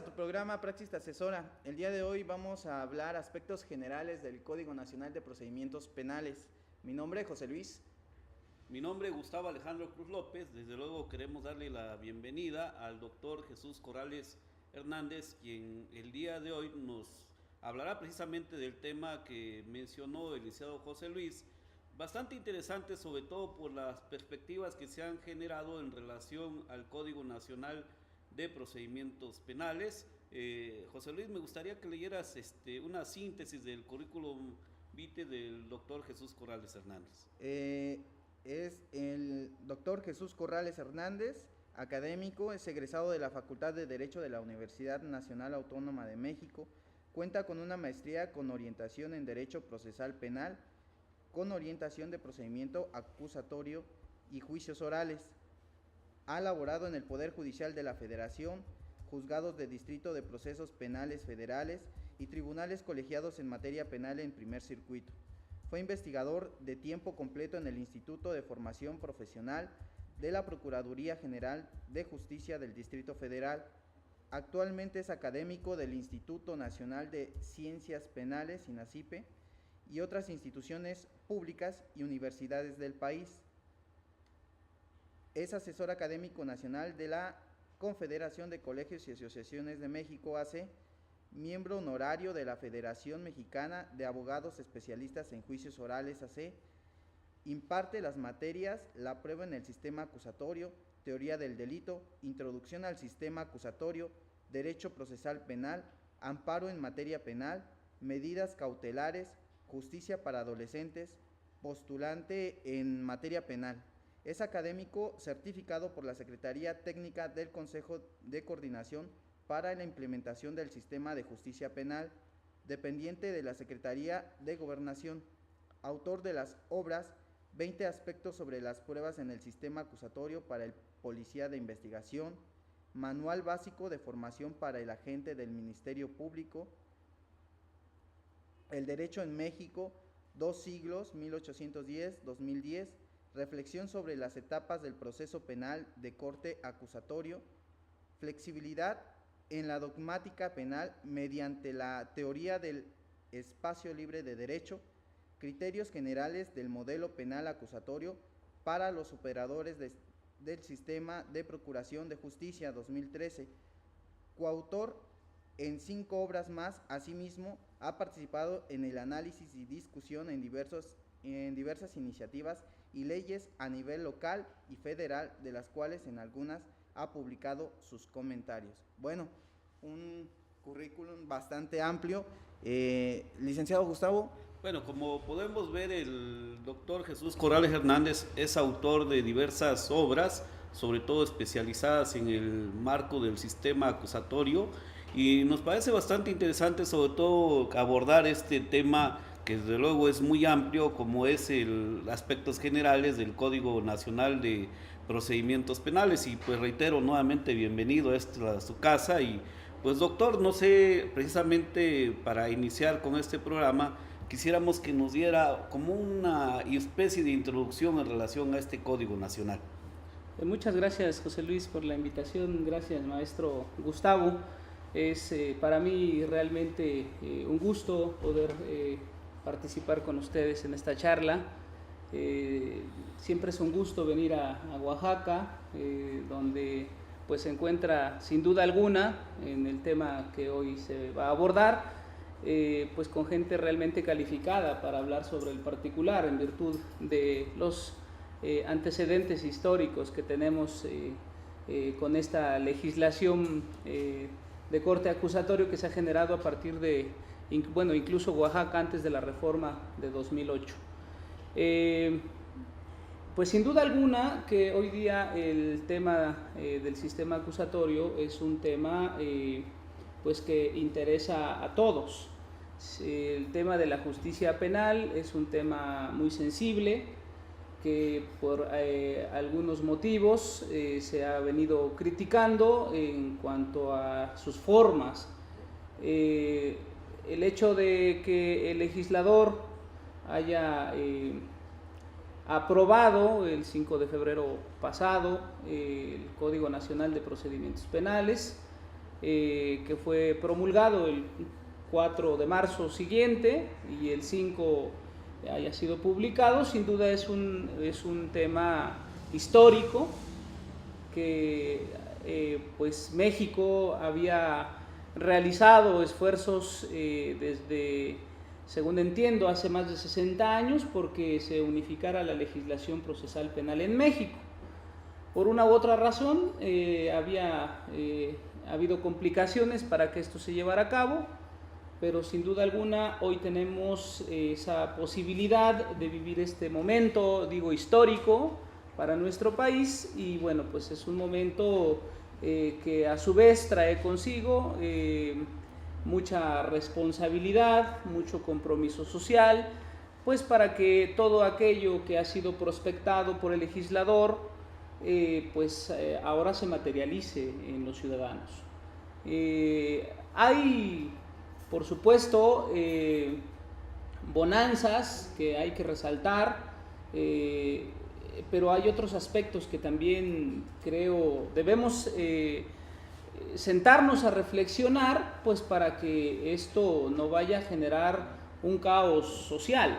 tu programa Praxis Te Asesora. El día de hoy vamos a hablar aspectos generales del Código Nacional de Procedimientos Penales. Mi nombre es José Luis. Mi nombre es Gustavo Alejandro Cruz López. Desde luego queremos darle la bienvenida al doctor Jesús Corrales Hernández, quien el día de hoy nos hablará precisamente del tema que mencionó el licenciado José Luis, bastante interesante, sobre todo por las perspectivas que se han generado en relación al Código Nacional de Procedimientos Penales. José Luis, me gustaría que leyeras una síntesis del currículum vitae del doctor Jesús Corrales Hernández. Es el doctor Jesús Corrales Hernández, académico, es egresado de la Facultad de Derecho de la Universidad Nacional Autónoma de México, cuenta con una maestría con orientación en Derecho Procesal Penal, con orientación de procedimiento acusatorio y juicios orales. Ha laborado en el Poder Judicial de la Federación, juzgados de distrito de procesos penales federales y tribunales colegiados en materia penal en primer circuito. Fue investigador de tiempo completo en el Instituto de Formación Profesional de la Procuraduría General de Justicia del Distrito Federal. Actualmente es académico del Instituto Nacional de Ciencias Penales, INACIPE, y otras instituciones públicas y universidades del país. Es asesor académico nacional de la Confederación de Colegios y Asociaciones de México, AC, miembro honorario de la Federación Mexicana de Abogados Especialistas en Juicios Orales, AC, imparte las materias, la prueba en el sistema acusatorio, teoría del delito, introducción al sistema acusatorio, derecho procesal penal, amparo en materia penal, medidas cautelares, justicia para adolescentes, postulante en materia penal. Es académico certificado por la Secretaría Técnica del Consejo de Coordinación para la implementación del sistema de justicia penal, dependiente de la Secretaría de Gobernación, autor de las obras 20 aspectos sobre las pruebas en el sistema acusatorio para el policía de investigación, manual básico de formación para el agente del Ministerio Público, el derecho en México, 2 siglos, 1810-2010, reflexión sobre las etapas del proceso penal de corte acusatorio, flexibilidad en la dogmática penal mediante la teoría del espacio libre de derecho, criterios generales del modelo penal acusatorio para los operadores del sistema de procuración de justicia, 2013, coautor en 5 obras más. Asimismo, ha participado en el análisis y discusión en diversas iniciativas y leyes a nivel local y federal, de las cuales en algunas ha publicado sus comentarios. Bueno, un currículum bastante amplio. Licenciado Gustavo. Bueno, como podemos ver, el doctor Jesús Corrales Hernández es autor de diversas obras, sobre todo especializadas en el marco del sistema acusatorio, y nos parece bastante interesante sobre todo abordar este tema que desde luego es muy amplio, como es el aspectos generales del Código Nacional de Procedimientos Penales. Y pues reitero nuevamente, bienvenido a su casa. Y pues doctor, no sé, precisamente para iniciar con este programa, quisiéramos que nos diera como una especie de introducción en relación a este Código Nacional. Muchas gracias, José Luis, por la invitación. Gracias, maestro Gustavo. Es para mí realmente un gusto poder participar con ustedes en esta charla. Siempre es un gusto venir a Oaxaca, donde pues se encuentra sin duda alguna en el tema que hoy se va a abordar, pues con gente realmente calificada para hablar sobre el particular, en virtud de los antecedentes históricos que tenemos con esta legislación de corte acusatorio que se ha generado a partir de, bueno, incluso Oaxaca antes de la reforma de 2008. Pues sin duda alguna que hoy día el tema del sistema acusatorio es un tema pues que interesa a todos. El tema de la justicia penal es un tema muy sensible, que por algunos motivos se ha venido criticando en cuanto a sus formas. El hecho de que el legislador haya aprobado el 5 de febrero pasado el Código Nacional de Procedimientos Penales, que fue promulgado el 4 de marzo siguiente y el 5 haya sido publicado, sin duda es un tema histórico que pues México había realizado esfuerzos desde, según entiendo, hace más de 60 años porque se unificara la legislación procesal penal en México. Por una u otra razón había habido complicaciones para que esto se llevara a cabo, pero sin duda alguna hoy tenemos esa posibilidad de vivir este momento, digo, histórico para nuestro país, y bueno, pues es un momento que a su vez trae consigo mucha responsabilidad, mucho compromiso social, pues para que todo aquello que ha sido prospectado por el legislador ahora se materialice en los ciudadanos. Hay, por supuesto, bonanzas que hay que resaltar, pero hay otros aspectos que también creo debemos sentarnos a reflexionar, pues para que esto no vaya a generar un caos social,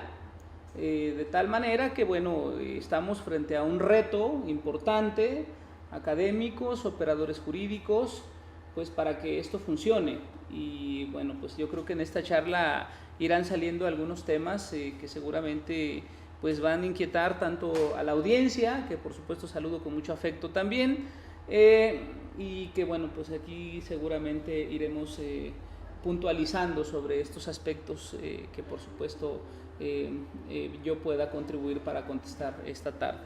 de tal manera que bueno, estamos frente a un reto importante, académicos, operadores jurídicos, pues para que esto funcione. Y bueno, pues yo creo que en esta charla irán saliendo algunos temas que seguramente pues van a inquietar tanto a la audiencia, que por supuesto saludo con mucho afecto también, y que bueno, pues aquí seguramente iremos puntualizando sobre estos aspectos que por supuesto yo pueda contribuir para contestar esta tarde.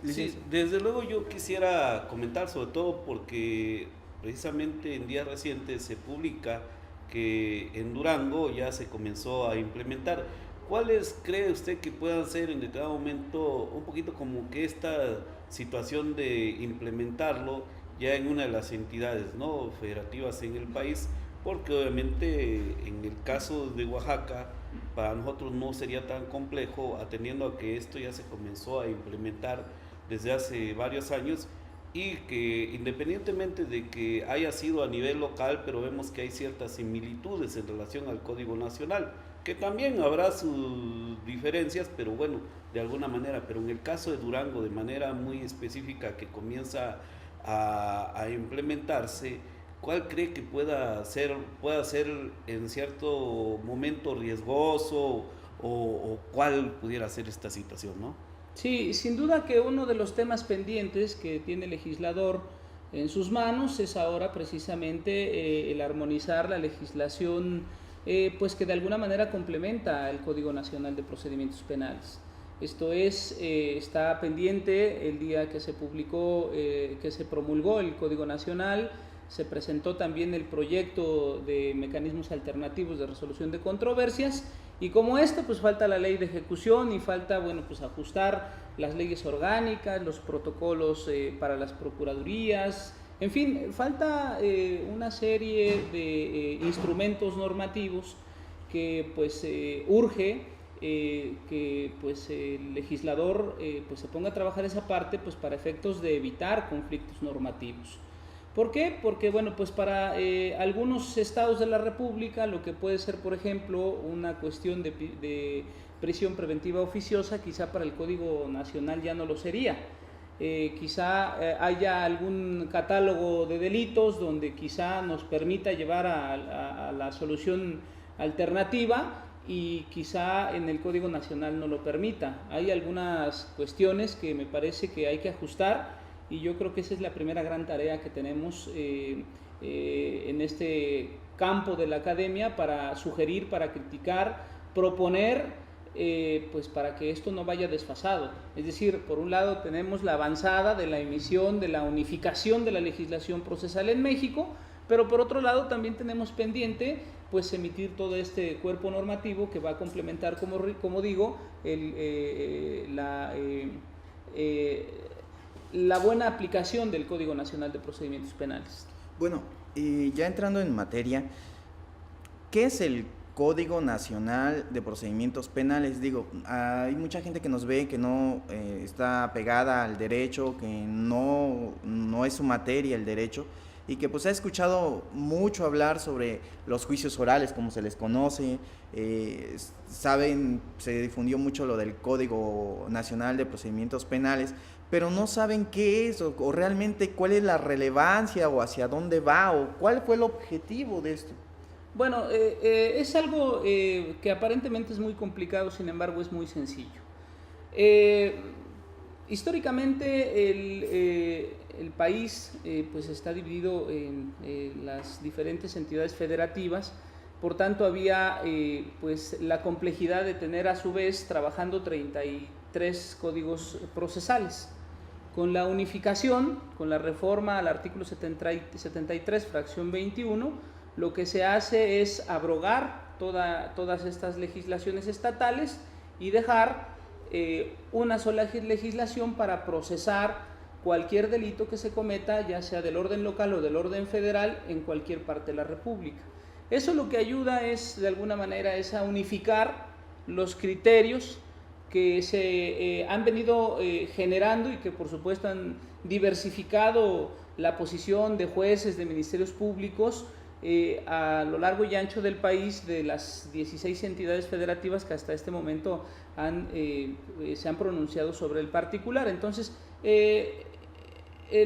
Sí, desde luego yo quisiera comentar, sobre todo porque precisamente en días recientes se publica que en Durango ya se comenzó a implementar. ¿Cuáles cree usted que puedan ser en determinado momento un poquito como que esta situación de implementarlo ya en una de las entidades, ¿no?, federativas en el país? Porque obviamente en el caso de Oaxaca para nosotros no sería tan complejo, atendiendo a que esto ya se comenzó a implementar desde hace varios años, y que independientemente de que haya sido a nivel local, pero vemos que hay ciertas similitudes en relación al Código Nacional, que también habrá sus diferencias, pero bueno, de alguna manera. Pero en el caso de Durango, de manera muy específica, que comienza a implementarse, ¿cuál cree que pueda ser en cierto momento riesgoso, o cuál pudiera ser esta situación, ¿no? Sí, sin duda que uno de los temas pendientes que tiene el legislador en sus manos es ahora precisamente el armonizar la legislación pues que de alguna manera complementa el Código Nacional de Procedimientos Penales. Esto es, está pendiente el día que se publicó, que se promulgó el Código Nacional. Se presentó también el proyecto de mecanismos alternativos de resolución de controversias, y como esto, pues falta la ley de ejecución y falta, bueno, pues ajustar las leyes orgánicas, los protocolos para las procuradurías, en fin, falta una serie de instrumentos normativos que pues urge que pues el legislador pues se ponga a trabajar esa parte, pues para efectos de evitar conflictos normativos. ¿Por qué? Porque bueno, pues para algunos estados de la República lo que puede ser, por ejemplo, una cuestión de prisión preventiva oficiosa, quizá para el Código Nacional ya no lo sería. Quizá haya algún catálogo de delitos donde quizá nos permita llevar a la solución alternativa, y quizá en el Código Nacional no lo permita. Hay algunas cuestiones que me parece que hay que ajustar, y yo creo que esa es la primera gran tarea que tenemos en este campo de la academia, para sugerir, para criticar, proponer, pues para que esto no vaya desfasado. Es decir, por un lado tenemos la avanzada de la emisión, de la unificación de la legislación procesal en México, pero por otro lado también tenemos pendiente pues emitir todo este cuerpo normativo que va a complementar, como digo, la buena aplicación del Código Nacional de Procedimientos Penales. Bueno, ya entrando en materia, ¿qué es el Código Nacional de Procedimientos Penales? Digo, hay mucha gente que nos ve que no está pegada al derecho, que no es su materia el derecho, y que pues ha escuchado mucho hablar sobre los juicios orales, como se les conoce. Saben, se difundió mucho lo del Código Nacional de Procedimientos Penales, pero no saben qué es o realmente cuál es la relevancia o hacia dónde va o cuál fue el objetivo de esto. Bueno, es algo que aparentemente es muy complicado, sin embargo es muy sencillo. Históricamente el país pues está dividido en las diferentes entidades federativas, por tanto había pues la complejidad de tener a su vez trabajando 33 códigos procesales. Con la unificación, con la reforma al artículo 73, fracción 21, lo que se hace es abrogar todas estas legislaciones estatales y dejar una sola legislación para procesar cualquier delito que se cometa, ya sea del orden local o del orden federal, en cualquier parte de la República. Eso lo que ayuda es, de alguna manera, es a unificar los criterios que se han venido generando y que por supuesto han diversificado la posición de jueces, de ministerios públicos a lo largo y ancho del país, de las 16 entidades federativas que hasta este momento se han pronunciado sobre el particular. Entonces,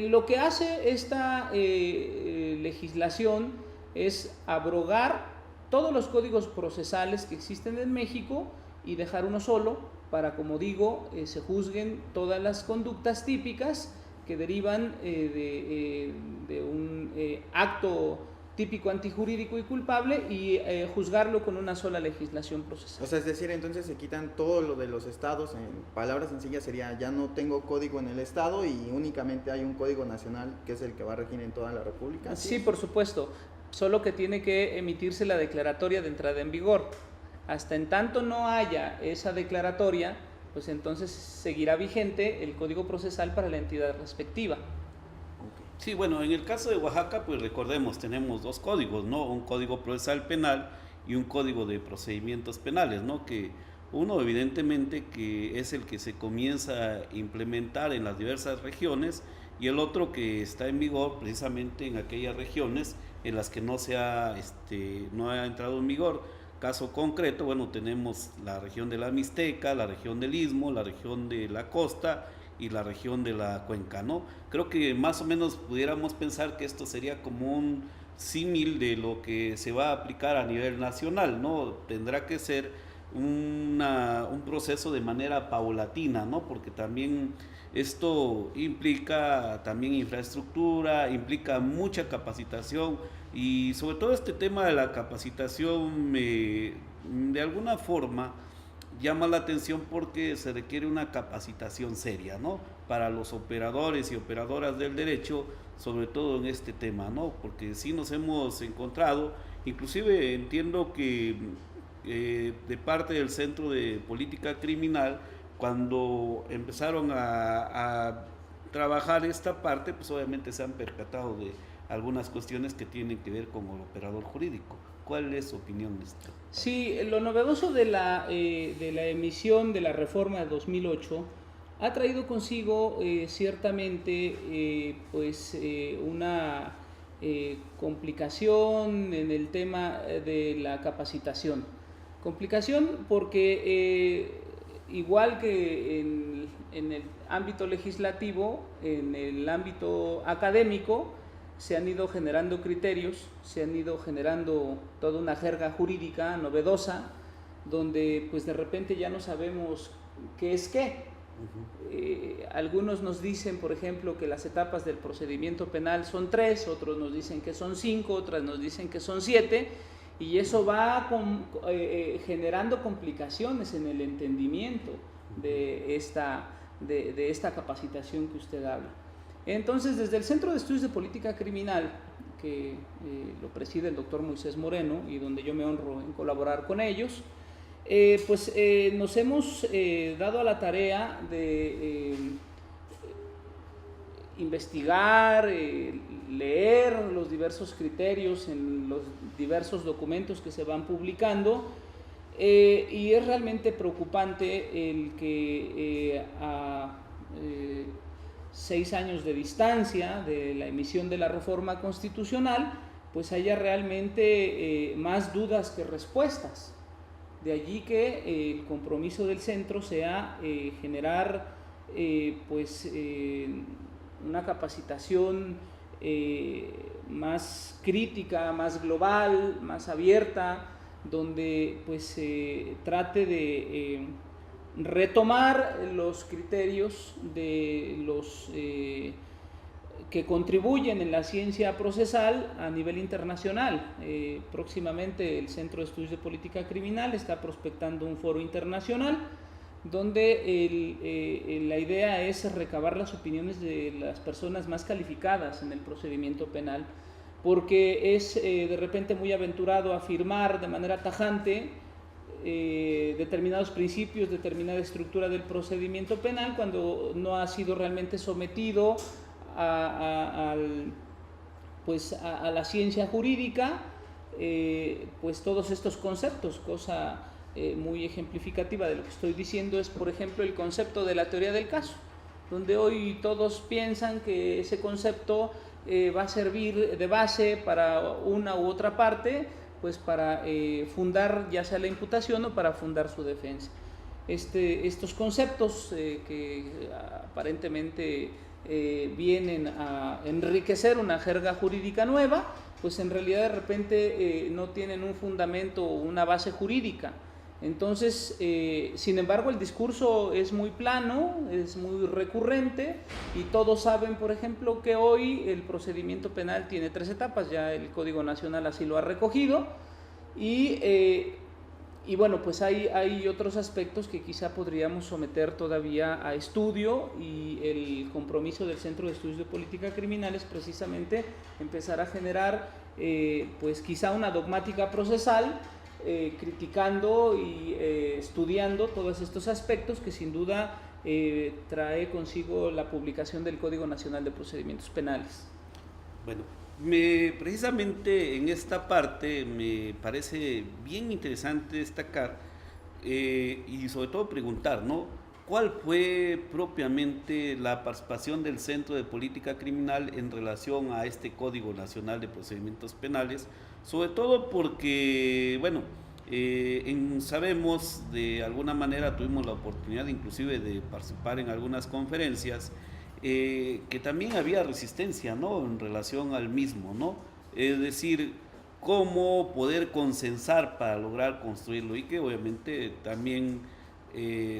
lo que hace esta legislación es abrogar todos los códigos procesales que existen en México y dejar uno solo para, como digo, se juzguen todas las conductas típicas que derivan de un acto típico antijurídico y culpable y juzgarlo con una sola legislación procesal. O sea, es decir, entonces se quitan todo lo de los estados. En palabras sencillas sería, ya no tengo código en el estado y únicamente hay un código nacional que es el que va a regir en toda la República. Sí, por supuesto, solo que tiene que emitirse la declaratoria de entrada en vigor. Hasta en tanto no haya esa declaratoria, pues entonces seguirá vigente el código procesal para la entidad respectiva. Sí, bueno, en el caso de Oaxaca, pues recordemos, tenemos dos códigos, ¿no? Un código procesal penal y un código de procedimientos penales, ¿no? Que uno evidentemente que es el que se comienza a implementar en las diversas regiones y el otro que está en vigor precisamente en aquellas regiones en las que no ha entrado en vigor. Caso concreto, bueno, tenemos la región de la Mixteca, la región del Istmo, la región de la costa y la región de la cuenca, ¿no? Creo que más o menos pudiéramos pensar que esto sería como un símil de lo que se va a aplicar a nivel nacional, ¿no? Tendrá que ser un proceso de manera paulatina, ¿no? Porque también esto implica también infraestructura, implica mucha capacitación y sobre todo este tema de la capacitación de alguna forma llama la atención porque se requiere una capacitación seria, ¿no? Para los operadores y operadoras del derecho, sobre todo en este tema, ¿no? Porque sí nos hemos encontrado, inclusive entiendo que de parte del Centro de Política Criminal, cuando empezaron a trabajar esta parte, pues obviamente se han percatado de algunas cuestiones que tienen que ver con el operador jurídico. ¿Cuál es su opinión de esto? Sí, lo novedoso de la emisión de la reforma de 2008 ha traído consigo ciertamente una complicación en el tema de la capacitación. Complicación porque igual que en el ámbito legislativo, en el ámbito académico, se han ido generando criterios, se han ido generando toda una jerga jurídica novedosa, donde pues de repente ya no sabemos qué es qué. Algunos nos dicen, por ejemplo, que las etapas del procedimiento penal son 3, otros nos dicen que son 5, otras nos dicen que son 7, y eso va generando complicaciones en el entendimiento de esta capacitación que usted habla. Entonces, desde el Centro de Estudios de Política Criminal, que lo preside el doctor Moisés Moreno y donde yo me honro en colaborar con ellos, nos hemos dado a la tarea de investigar, leer los diversos criterios en los diversos documentos que se van publicando, y es realmente preocupante el que 6 años de distancia de la emisión de la reforma constitucional, pues haya realmente más dudas que respuestas. De allí que el compromiso del centro sea generar una capacitación más crítica, más global, más abierta, donde pues trate de retomar los criterios de los que contribuyen en la ciencia procesal a nivel internacional. Próximamente el Centro de Estudios de Política Criminal está prospectando un foro internacional donde la idea es recabar las opiniones de las personas más calificadas en el procedimiento penal, porque es de repente muy aventurado afirmar de manera tajante determinados principios, determinada estructura del procedimiento penal cuando no ha sido realmente sometido a la ciencia jurídica, pues todos estos conceptos. Cosa muy ejemplificativa de lo que estoy diciendo es, por ejemplo, el concepto de la teoría del caso, donde hoy todos piensan que ese concepto va a servir de base para una u otra parte, pues para fundar ya sea la imputación o para fundar su defensa. Estos conceptos que aparentemente vienen a enriquecer una jerga jurídica nueva, pues en realidad de repente no tienen un fundamento o una base jurídica. Entonces, sin embargo, el discurso es muy plano, es muy recurrente, y todos saben, por ejemplo, que hoy el procedimiento penal tiene 3 etapas, ya el Código Nacional así lo ha recogido, y bueno, pues hay otros aspectos que quizá podríamos someter todavía a estudio, y el compromiso del Centro de Estudios de Política Criminal es precisamente empezar a generar pues quizá una dogmática procesal, criticando y estudiando todos estos aspectos que sin duda trae consigo la publicación del Código Nacional de Procedimientos Penales. Bueno, precisamente en esta parte me parece bien interesante destacar y sobre todo preguntar, ¿no? ¿Cuál fue propiamente la participación del Centro de Política Criminal en relación a este Código Nacional de Procedimientos Penales? Sobre todo porque, bueno, sabemos, de alguna manera tuvimos la oportunidad inclusive de participar en algunas conferencias, que también había resistencia, ¿no?, en relación al mismo, ¿no? Es decir, cómo poder consensar para lograr construirlo, y que obviamente también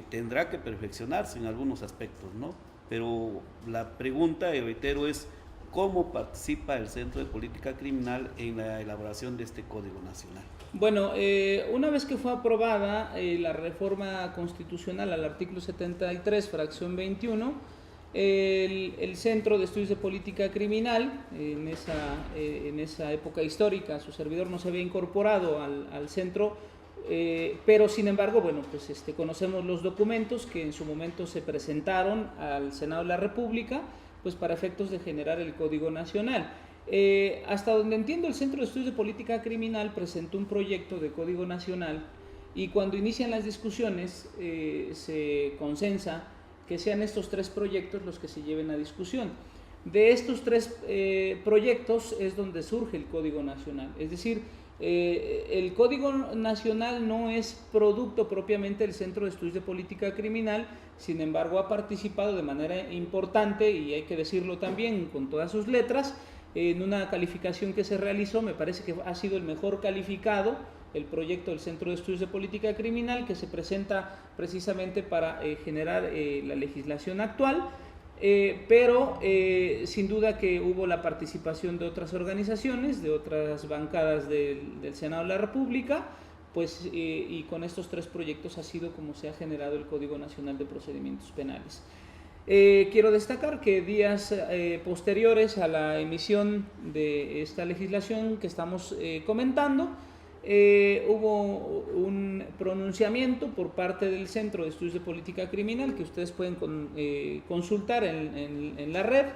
tendrá que perfeccionarse en algunos aspectos, ¿no? Pero la pregunta, y reitero, es ¿cómo participa el Centro de Política Criminal en la elaboración de este Código Nacional? Bueno, una vez que fue aprobada la reforma constitucional al artículo 73, fracción 21, el Centro de Estudios de Política Criminal, en esa época histórica, su servidor no se había incorporado al centro, pero sin embargo, bueno, pues conocemos los documentos que en su momento se presentaron al Senado de la República, pues para efectos de generar el Código Nacional. Hasta donde entiendo, el Centro de Estudios de Política Criminal presentó un proyecto de Código Nacional, y cuando inician las discusiones se consensa que sean estos 3 proyectos los que se lleven a discusión. De estos 3 proyectos es donde surge el Código Nacional. Es decir, el Código Nacional no es producto propiamente del Centro de Estudios de Política Criminal, sin embargo ha participado de manera importante, y hay que decirlo también con todas sus letras, en una calificación que se realizó. Me parece que ha sido el mejor calificado el proyecto del Centro de Estudios de Política Criminal, que se presenta precisamente para generar la legislación actual, pero sin duda que hubo la participación de otras organizaciones, de otras bancadas del Senado de la República, pues, y con estos 3 proyectos ha sido como se ha generado el Código Nacional de Procedimientos Penales. Quiero destacar que días posteriores a la emisión de esta legislación que estamos comentando, hubo un pronunciamiento por parte del Centro de Estudios de Política Criminal, que ustedes pueden consultar en la red,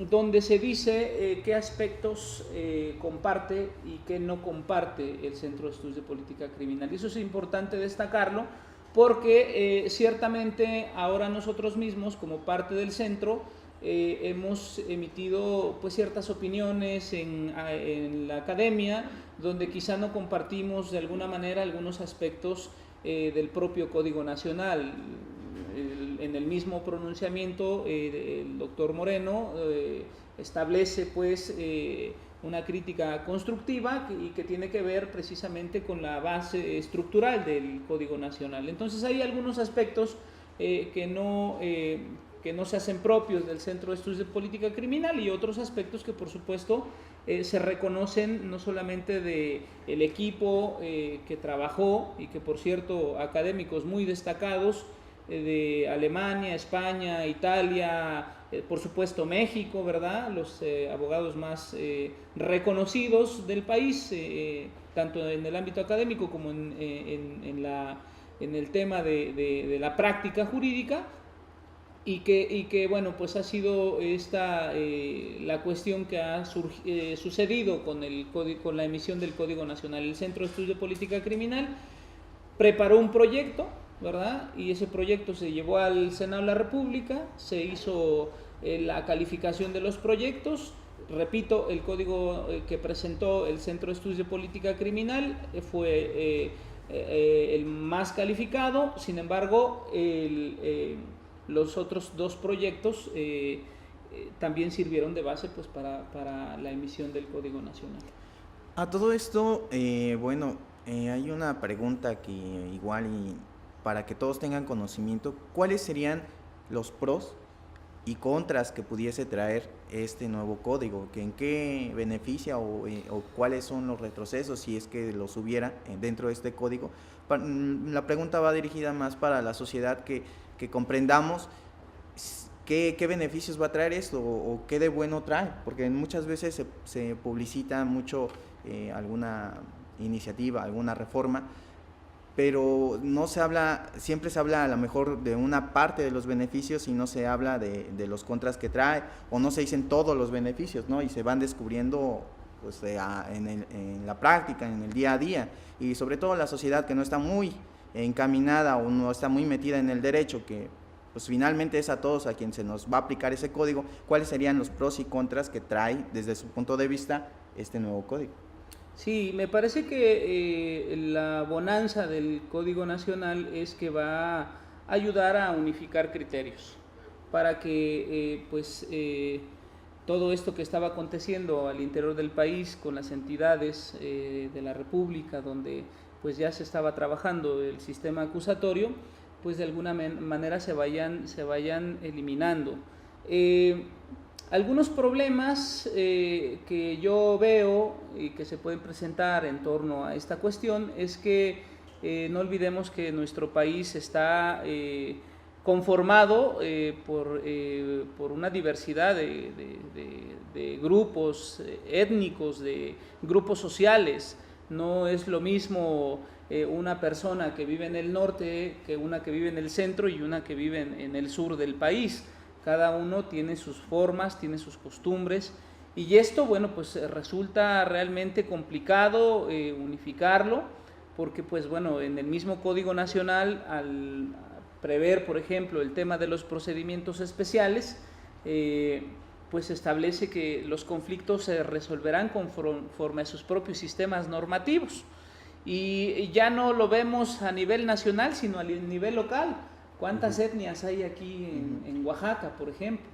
donde se dice qué aspectos comparte y qué no comparte el Centro de Estudios de Política Criminal. Y eso es importante destacarlo, porque ciertamente ahora nosotros mismos, como parte del centro, hemos emitido pues ciertas opiniones en la academia, donde quizá no compartimos de alguna manera algunos aspectos del propio Código Nacional. En el mismo pronunciamiento, el doctor Moreno establece pues una crítica constructiva y que tiene que ver precisamente con la base estructural del Código Nacional. Entonces hay algunos aspectos que no se hacen propios del Centro de Estudios de Política Criminal, y otros aspectos que por supuesto se reconocen no solamente del equipo que trabajó, y que por cierto académicos muy destacados de Alemania, España, Italia, por supuesto México, ¿verdad? Los abogados más reconocidos del país, tanto en el ámbito académico como en el tema de la práctica jurídica, y que bueno, pues ha sido esta la cuestión que ha sucedido con la emisión del Código Nacional. El Centro de Estudios de Política Criminal preparó un proyecto, ¿verdad? Y ese proyecto se llevó al Senado de la República, se hizo la calificación de los proyectos. Repito, el código que presentó el Centro de Estudios de Política Criminal fue el más calificado. Sin embargo, los otros dos proyectos también sirvieron de base pues para la emisión del Código Nacional. A todo esto, hay una pregunta que igual, y para que todos tengan conocimiento, ¿cuáles serían los pros y contras que pudiese traer este nuevo código? ¿En qué beneficia o cuáles son los retrocesos, si es que los hubiera dentro de este código? La pregunta va dirigida más para la sociedad, que comprendamos qué beneficios va a traer esto, o qué de bueno trae, porque muchas veces se publicita mucho alguna iniciativa, alguna reforma, pero no se habla, siempre se habla a lo mejor de una parte de los beneficios y no se habla de los contras que trae, o no se dicen todos los beneficios, ¿no? Y se van descubriendo pues, en la práctica, en el día a día, y sobre todo la sociedad que no está muy encaminada o no está muy metida en el derecho, que pues finalmente es a todos a quien se nos va a aplicar ese código. ¿Cuáles serían los pros y contras que trae desde su punto de vista este nuevo código? Sí, me parece que la bonanza del Código Nacional es que va a ayudar a unificar criterios para que todo esto que estaba aconteciendo al interior del país con las entidades de la República, donde pues ya se estaba trabajando el sistema acusatorio, pues de alguna manera se vayan eliminando. Algunos problemas que yo veo y que se pueden presentar en torno a esta cuestión es que no olvidemos que nuestro país está conformado por una diversidad de grupos étnicos, de grupos sociales. No es lo mismo una persona que vive en el norte que una que vive en el centro y una que vive en el sur del país. Cada uno tiene sus formas, tiene sus costumbres, y esto, bueno, pues resulta realmente complicado unificarlo, porque pues bueno, en el mismo Código Nacional, al prever, por ejemplo, el tema de los procedimientos especiales, pues establece que los conflictos se resolverán conforme a sus propios sistemas normativos, y ya no lo vemos a nivel nacional, sino a nivel local. ¿Cuántas etnias hay aquí en Oaxaca, por ejemplo?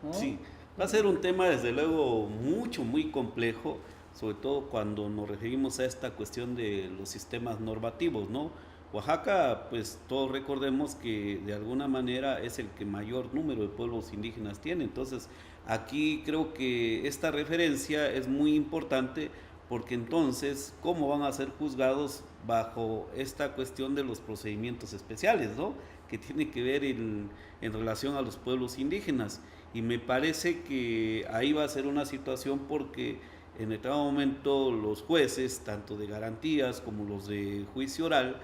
¿No? Sí, va a ser un tema desde luego muy complejo, sobre todo cuando nos referimos a esta cuestión de los sistemas normativos, ¿no? Oaxaca, pues todos recordemos que de alguna manera es el que mayor número de pueblos indígenas tiene, entonces aquí creo que esta referencia es muy importante, porque entonces, ¿cómo van a ser juzgados bajo esta cuestión de los procedimientos especiales, ¿no?, que tiene que ver en relación a los pueblos indígenas? Y me parece que ahí va a ser una situación, porque en determinado momento los jueces, tanto de garantías como los de juicio oral,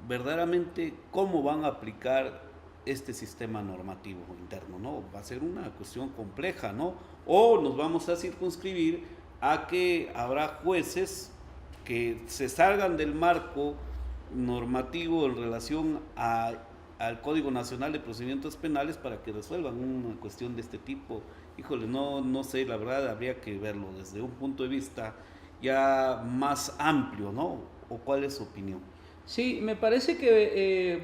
verdaderamente cómo van a aplicar este sistema normativo interno, ¿no? Va a ser una cuestión compleja, ¿no? O nos vamos a circunscribir a que habrá jueces que se salgan del marco normativo en relación al Código Nacional de Procedimientos Penales para que resuelvan una cuestión de este tipo. Híjole, no sé, la verdad habría que verlo desde un punto de vista ya más amplio, ¿no? ¿O cuál es su opinión? Sí, me parece que,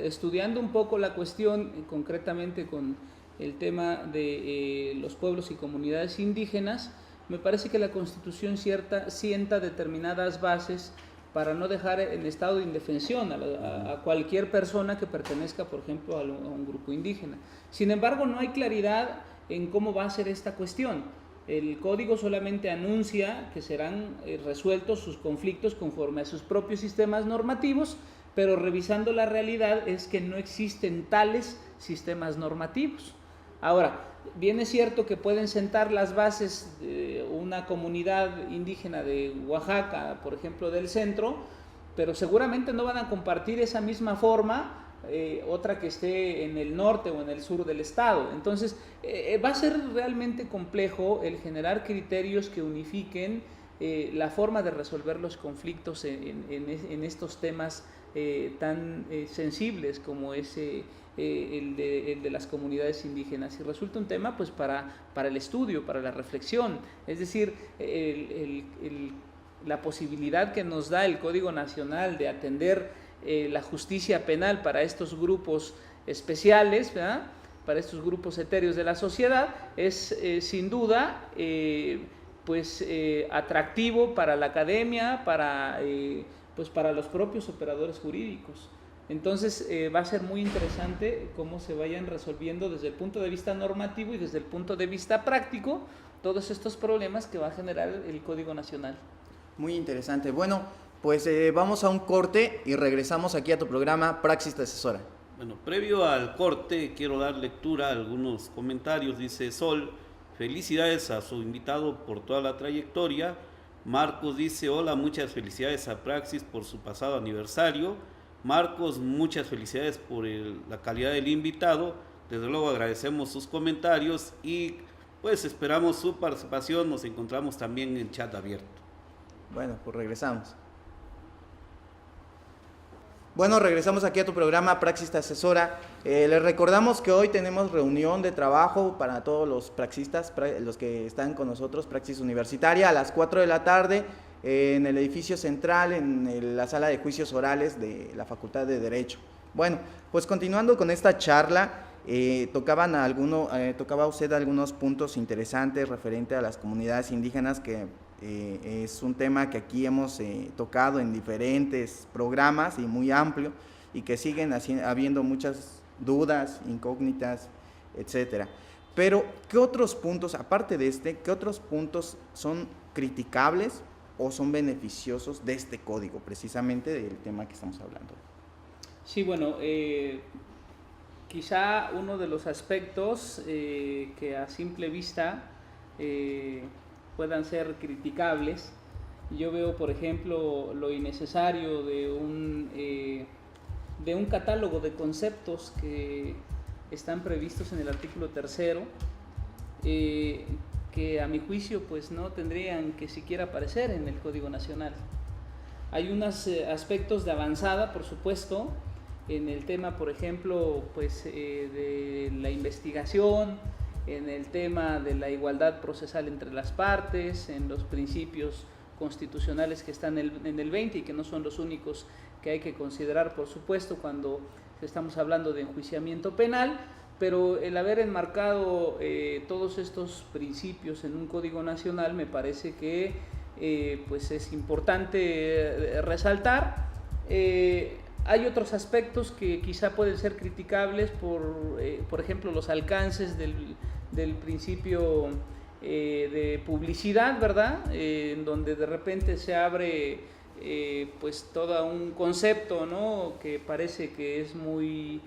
estudiando un poco la cuestión, concretamente con el tema de los pueblos y comunidades indígenas, me parece que la Constitución sienta determinadas bases para no dejar en estado de indefensión a cualquier persona que pertenezca, por ejemplo, a un grupo indígena. Sin embargo, no hay claridad en cómo va a ser esta cuestión. El código solamente anuncia que serán resueltos sus conflictos conforme a sus propios sistemas normativos, pero revisando la realidad es que no existen tales sistemas normativos. Ahora, bien es cierto que pueden sentar las bases de una comunidad indígena de Oaxaca, por ejemplo, del centro, pero seguramente no van a compartir esa misma forma otra que esté en el norte o en el sur del estado. Entonces, va a ser realmente complejo el generar criterios que unifiquen la forma de resolver los conflictos en estos temas tan sensibles como es el de las comunidades indígenas, y resulta un tema pues para el estudio, para la reflexión. Es decir, la posibilidad que nos da el Código Nacional de atender la justicia penal para estos grupos especiales, ¿verdad?, para estos grupos etéreos de la sociedad, es sin duda atractivo para la academia, para los propios operadores jurídicos. Entonces va a ser muy interesante cómo se vayan resolviendo desde el punto de vista normativo y desde el punto de vista práctico todos estos problemas que va a generar el Código Nacional. Muy interesante. Bueno, pues vamos a un corte y regresamos aquí a tu programa Praxis Te Asesora. Bueno, previo al corte quiero dar lectura a algunos comentarios. Dice Sol, felicidades a su invitado por toda la trayectoria. Marcos dice, hola, muchas felicidades a Praxis por su pasado aniversario. Marcos, muchas felicidades por la calidad del invitado. Desde luego agradecemos sus comentarios y pues esperamos su participación. Nos encontramos también en chat abierto. Bueno, pues regresamos. Bueno, regresamos aquí a tu programa Praxis Te Asesora. Les recordamos que hoy tenemos reunión de trabajo para todos los praxistas, los que están con nosotros, Praxis Universitaria, a las 4 de la tarde en el edificio central, en la sala de juicios orales de la Facultad de Derecho. Bueno, pues continuando con esta charla, tocaba usted algunos puntos interesantes referente a las comunidades indígenas, que es un tema que aquí hemos tocado en diferentes programas y muy amplio, y que siguen habiendo muchas dudas, incógnitas, etcétera. Pero, ¿qué otros puntos, aparte de qué otros puntos son criticables o son beneficiosos de este código, precisamente del tema que estamos hablando? Sí, bueno, quizá uno de los aspectos que a simple vista puedan ser criticables, yo veo, por ejemplo, lo innecesario de un catálogo de conceptos que están previstos en el artículo 3º, que a mi juicio pues no tendrían que siquiera aparecer en el Código Nacional. Hay unos aspectos de avanzada, por supuesto, en el tema, por ejemplo, pues de la investigación, en el tema de la igualdad procesal entre las partes, en los principios constitucionales que están en el 20 y que no son los únicos que hay que considerar, por supuesto, cuando estamos hablando de enjuiciamiento penal, pero el haber enmarcado todos estos principios en un Código Nacional me parece que pues es importante resaltar. Hay otros aspectos que quizá pueden ser criticables por ejemplo, los alcances del principio de publicidad, ¿verdad? En donde de repente se abre pues todo un concepto, ¿no?, que parece que es muy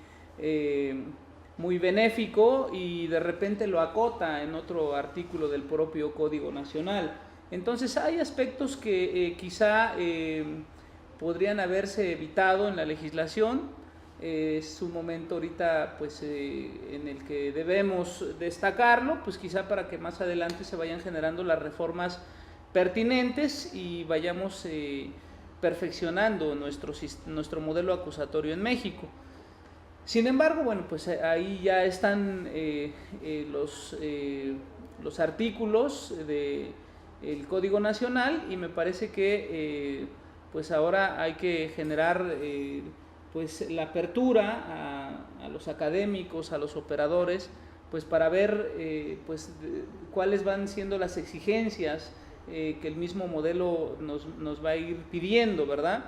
benéfico y de repente lo acota en otro artículo del propio Código Nacional. Entonces hay aspectos que quizá podrían haberse evitado en la legislación. Es un momento ahorita pues en el que debemos destacarlo, pues quizá para que más adelante se vayan generando las reformas pertinentes y vayamos perfeccionando nuestro modelo acusatorio en México. Sin embargo, bueno, pues ahí ya están los artículos del Código Nacional, y me parece que pues ahora hay que generar pues la apertura a los académicos, a los operadores, pues para ver pues cuáles van siendo las exigencias que el mismo modelo nos va a ir pidiendo, ¿verdad?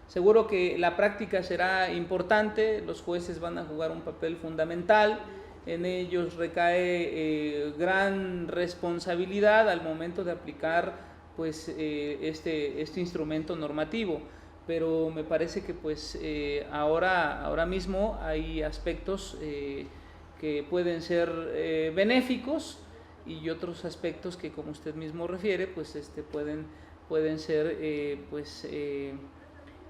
Seguro que la práctica será importante, los jueces van a jugar un papel fundamental, en ellos recae gran responsabilidad al momento de aplicar pues este instrumento normativo, pero me parece que pues ahora mismo hay aspectos que pueden ser benéficos, y otros aspectos que, como usted mismo refiere, pues pueden ser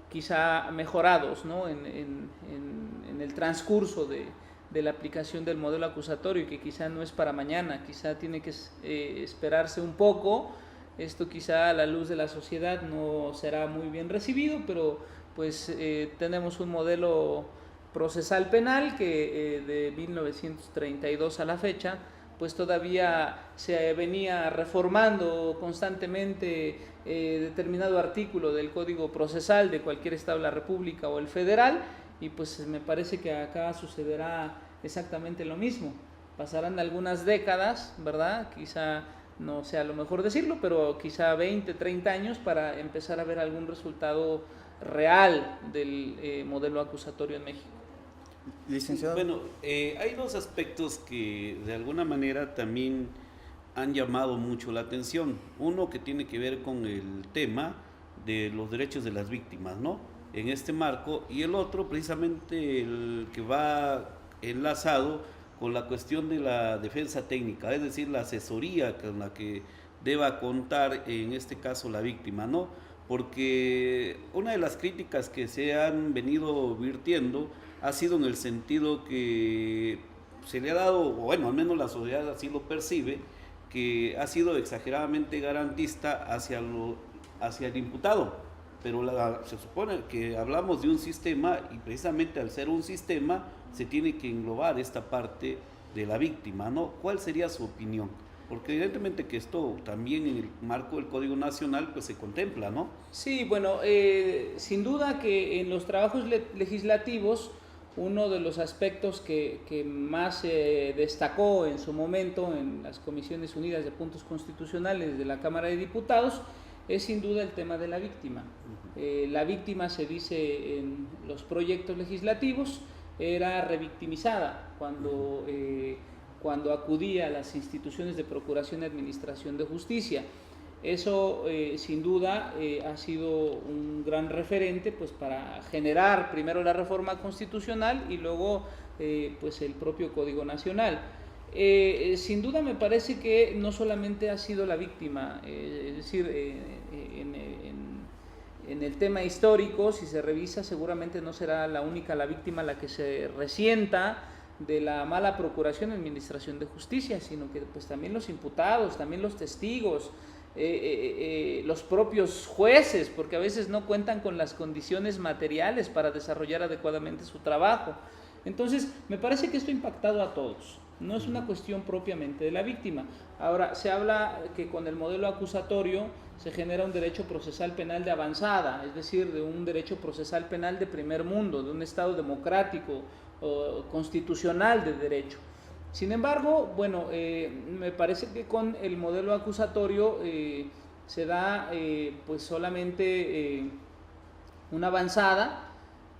quizá mejorados, ¿no? en el transcurso de la aplicación del modelo acusatorio, y que quizá no es para mañana, quizá tiene que esperarse un poco. Esto quizá a la luz de la sociedad no será muy bien recibido, pero pues tenemos un modelo procesal penal que de 1932 a la fecha pues todavía se venía reformando constantemente determinado artículo del Código Procesal de cualquier estado de la República o el federal, y pues me parece que acá sucederá exactamente lo mismo. Pasarán algunas décadas, ¿verdad? Quizá no sea lo mejor decirlo, pero quizá 20, 30 años para empezar a ver algún resultado real del modelo acusatorio en México. Licenciado. Bueno, hay dos aspectos que de alguna manera también han llamado mucho la atención. Uno que tiene que ver con el tema de los derechos de las víctimas, ¿no? En este marco, y el otro precisamente el que va enlazado con la cuestión de la defensa técnica, es decir, la asesoría con la que deba contar en este caso la víctima, ¿no? Porque una de las críticas que se han venido virtiendo ha sido en el sentido que se le ha dado, o bueno, al menos la sociedad así lo percibe, que ha sido exageradamente garantista hacia el imputado, pero se supone que hablamos de un sistema, y precisamente al ser un sistema se tiene que englobar esta parte de la víctima, ¿no? ¿Cuál sería su opinión? Porque evidentemente que esto también en el marco del Código Nacional pues se contempla, ¿no? Sí, bueno, sin duda que en los trabajos legislativos uno de los aspectos que más se destacó en su momento en las Comisiones Unidas de Puntos Constitucionales de la Cámara de Diputados es sin duda el tema de la víctima. La víctima, se dice en los proyectos legislativos, era revictimizada cuando acudía a las instituciones de procuración y administración de justicia. Eso sin duda ha sido un gran referente pues para generar primero la reforma constitucional y luego pues el propio Código Nacional. Sin duda me parece que no solamente ha sido la víctima, es decir, en el tema histórico, si se revisa, seguramente no será la única la víctima la que se resienta de la mala procuración y administración de justicia, sino que pues también los imputados, también los testigos, los propios jueces, porque a veces no cuentan con las condiciones materiales para desarrollar adecuadamente su trabajo. Entonces, me parece que esto ha impactado a todos, no es una cuestión propiamente de la víctima. Ahora, se habla que con el modelo acusatorio se genera un derecho procesal penal de avanzada, es decir, de un derecho procesal penal de primer mundo, de un Estado democrático o constitucional de derecho. Sin embargo, bueno, me parece que con el modelo acusatorio se da pues solamente una avanzada,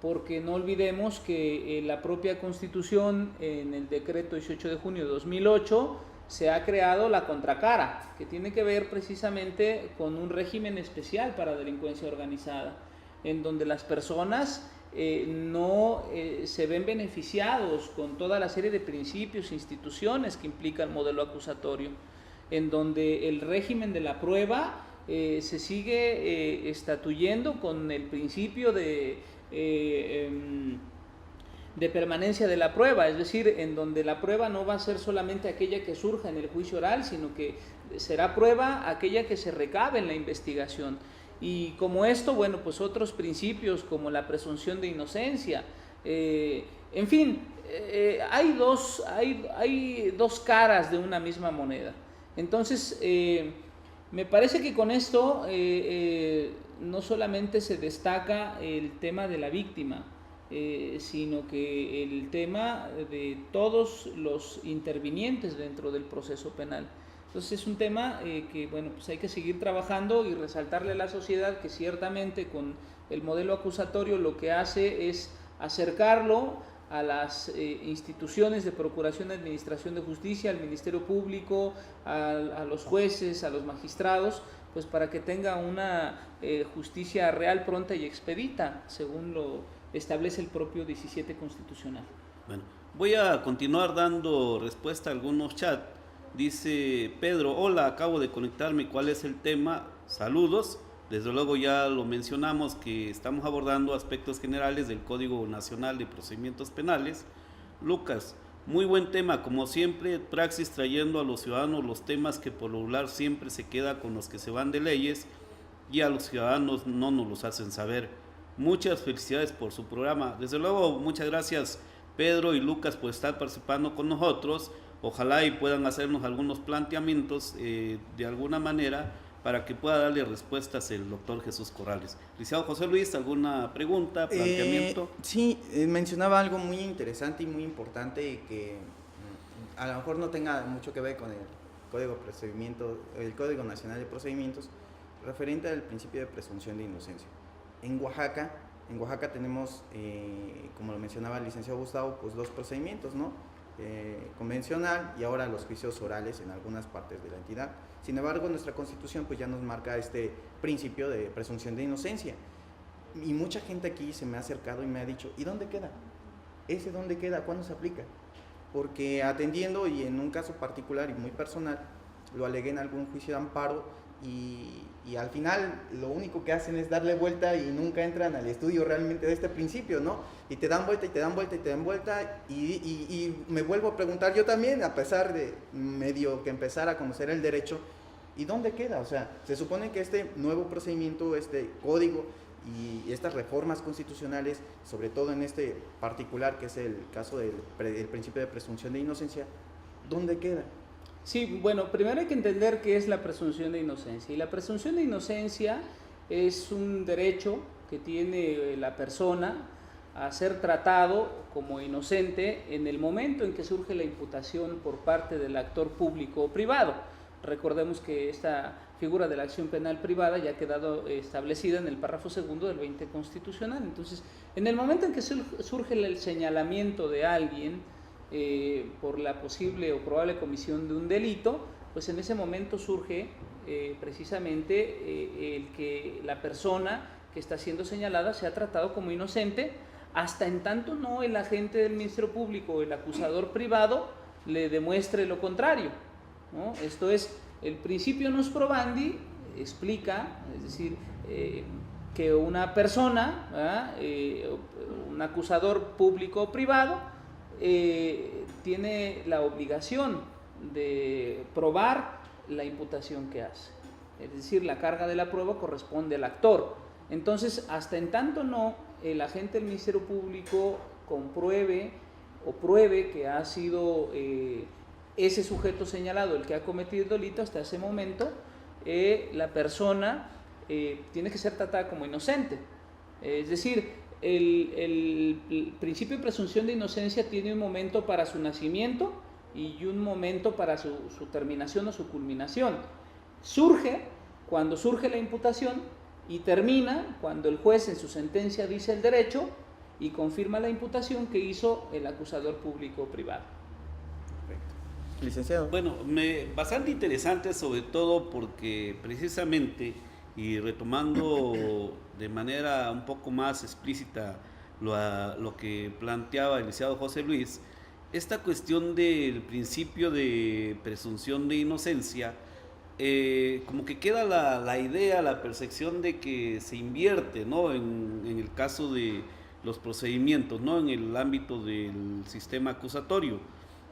porque no olvidemos que la propia Constitución, en el decreto 18 de junio de 2008, se ha creado la contracara, que tiene que ver precisamente con un régimen especial para delincuencia organizada, en donde las personas no se ven beneficiados con toda la serie de principios e instituciones que implica el modelo acusatorio, en donde el régimen de la prueba se sigue estatuyendo con el principio de permanencia de la prueba, es decir, en donde la prueba no va a ser solamente aquella que surja en el juicio oral, sino que será prueba aquella que se recabe en la investigación. Y como esto, bueno, pues otros principios como la presunción de inocencia, en fin, hay dos caras de una misma moneda. Entonces, me parece que con esto no solamente se destaca el tema de la víctima, sino que el tema de todos los intervinientes dentro del proceso penal. Entonces es un tema que, bueno, pues hay que seguir trabajando y resaltarle a la sociedad que ciertamente con el modelo acusatorio lo que hace es acercarlo a las instituciones de procuración y administración de justicia, al Ministerio Público, a los jueces, a los magistrados, pues para que tenga una justicia real, pronta y expedita, según lo establece el propio 17 constitucional. Bueno, voy a continuar dando respuesta a algunos chats. Dice Pedro, hola, acabo de conectarme, ¿cuál es el tema? Saludos. Desde luego ya lo mencionamos que estamos abordando aspectos generales del Código Nacional de Procedimientos Penales. Lucas, muy buen tema, como siempre, Praxis trayendo a los ciudadanos los temas que por lo regular siempre se queda con los que se van de leyes y a los ciudadanos no nos los hacen saber. Muchas felicidades por su programa. Desde luego, muchas gracias Pedro y Lucas por estar participando con nosotros. Ojalá y puedan hacernos algunos planteamientos de alguna manera para que pueda darle respuestas el doctor Jesús Corrales. Licenciado José Luis, ¿alguna pregunta, planteamiento? Sí, mencionaba algo muy interesante y muy importante que a lo mejor no tenga mucho que ver con el Código Nacional de Procedimientos, referente al principio de presunción de inocencia. En Oaxaca tenemos, como lo mencionaba el licenciado Gustavo, pues 2 procedimientos, ¿no? Convencional y ahora los juicios orales en algunas partes de la entidad. Sin embargo, nuestra Constitución pues ya nos marca este principio de presunción de inocencia. Y mucha gente aquí se me ha acercado y me ha dicho, ¿y dónde queda? ¿Ese dónde queda? ¿Cuándo se aplica? Porque atendiendo, y en un caso particular y muy personal, lo alegué en algún juicio de amparo y al final lo único que hacen es darle vuelta y nunca entran al estudio realmente de este principio, ¿no? Y te dan vuelta y te dan vuelta y te dan vuelta y me vuelvo a preguntar yo también, a pesar de medio que empezar a conocer el derecho, ¿y dónde queda? O sea, se supone que este nuevo procedimiento, este código y estas reformas constitucionales, sobre todo en este particular que es el caso del principio de presunción de inocencia, ¿dónde queda? Sí, bueno, primero hay que entender qué es la presunción de inocencia. Y la presunción de inocencia es un derecho que tiene la persona a ser tratado como inocente en el momento en que surge la imputación por parte del actor público o privado. Recordemos que esta figura de la acción penal privada ya ha quedado establecida en el párrafo 2 del 20 constitucional. Entonces, en el momento en que surge el señalamiento de alguien por la posible o probable comisión de un delito, pues en ese momento surge precisamente el que la persona que está siendo señalada sea tratado como inocente, hasta en tanto no el agente del Ministerio Público o el acusador privado le demuestre lo contrario, ¿no? Esto es, el principio nus probandi explica, es decir, que una persona, un acusador público o privado, tiene la obligación de probar la imputación que hace. Es decir, la carga de la prueba corresponde al actor. Entonces, hasta en tanto no el agente del Ministerio Público compruebe o pruebe que ha sido ese sujeto señalado el que ha cometido el delito, hasta ese momento la persona tiene que ser tratada como inocente. Es decir, el principio de presunción de inocencia tiene un momento para su nacimiento y un momento para su terminación o su culminación. Surge cuando surge la imputación y termina cuando el juez en su sentencia dice el derecho y confirma la imputación que hizo el acusador público o privado. Perfecto. Licenciado. Bueno, bastante interesante, sobre todo porque precisamente, y retomando de manera un poco más explícita lo que planteaba el licenciado José Luis, esta cuestión del principio de presunción de inocencia, como que queda la idea, la percepción de que se invierte, ¿no? En el caso de los procedimientos, ¿no? En el ámbito del sistema acusatorio,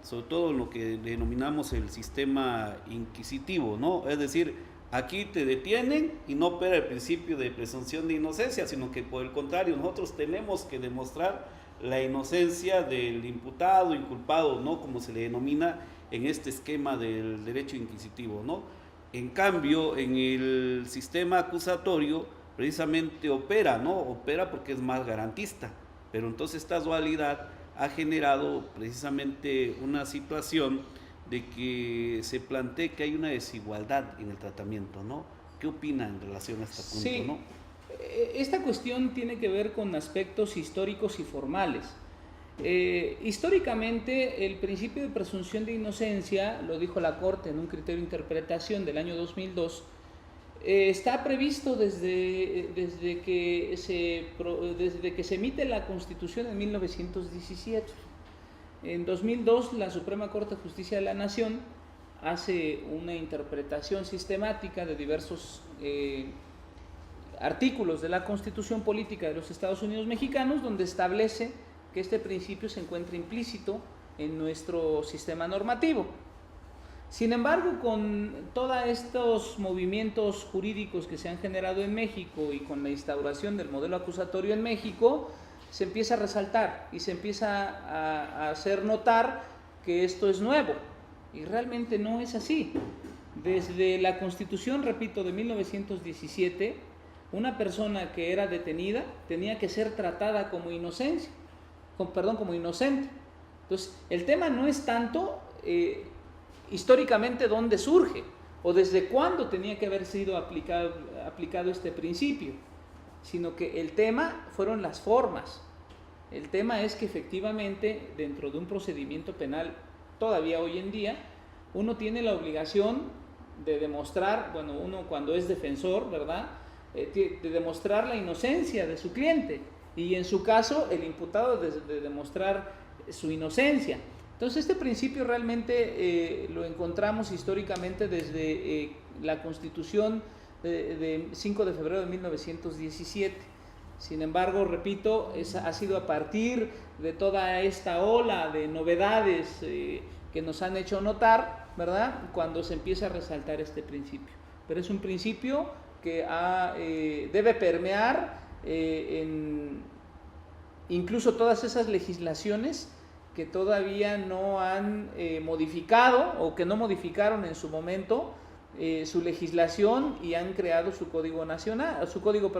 sobre todo lo que denominamos el sistema inquisitivo, ¿no? Es decir, Aquí te detienen y no opera el principio de presunción de inocencia, sino que por el contrario, nosotros tenemos que demostrar la inocencia del imputado, inculpado, ¿no? Como se le denomina en este esquema del derecho inquisitivo, ¿no? En cambio, en el sistema acusatorio, precisamente opera, ¿no? Opera porque es más garantista, pero entonces esta dualidad ha generado precisamente una situación de que se plantee que hay una desigualdad en el tratamiento, ¿no? ¿Qué opina en relación a este punto, Sí, no? esta cuestión tiene que ver con aspectos históricos y formales. Históricamente, el principio de presunción de inocencia, lo dijo la Corte en un criterio de interpretación del año 2002, está previsto desde que se emite la Constitución en 1917. En 2002, la Suprema Corte de Justicia de la Nación hace una interpretación sistemática de diversos artículos de la Constitución Política de los Estados Unidos Mexicanos, donde establece que este principio se encuentra implícito en nuestro sistema normativo. Sin embargo, con todos estos movimientos jurídicos que se han generado en México y con la instauración del modelo acusatorio en México, se empieza a resaltar y se empieza a hacer notar que esto es nuevo, y realmente no es así. Desde la Constitución, repito, de 1917, una persona que era detenida tenía que ser tratada como inocente. Entonces, el tema no es tanto históricamente dónde surge o desde cuándo tenía que haber sido aplicado este principio, sino que el tema fueron las formas. El tema es que efectivamente dentro de un procedimiento penal, todavía hoy en día, uno tiene la obligación de demostrar, bueno, uno cuando es defensor, ¿verdad?, de demostrar la inocencia de su cliente, y en su caso el imputado de demostrar su inocencia. Entonces este principio realmente lo encontramos históricamente desde la Constitución de 5 de febrero de 1917. Sin embargo, repito, ha sido a partir de toda esta ola de novedades que nos han hecho notar, ¿verdad?, cuando se empieza a resaltar este principio. Pero es un principio que debe permear incluso todas esas legislaciones que todavía no han modificado o que no modificaron en su momento su legislación y han creado su código nacional, su código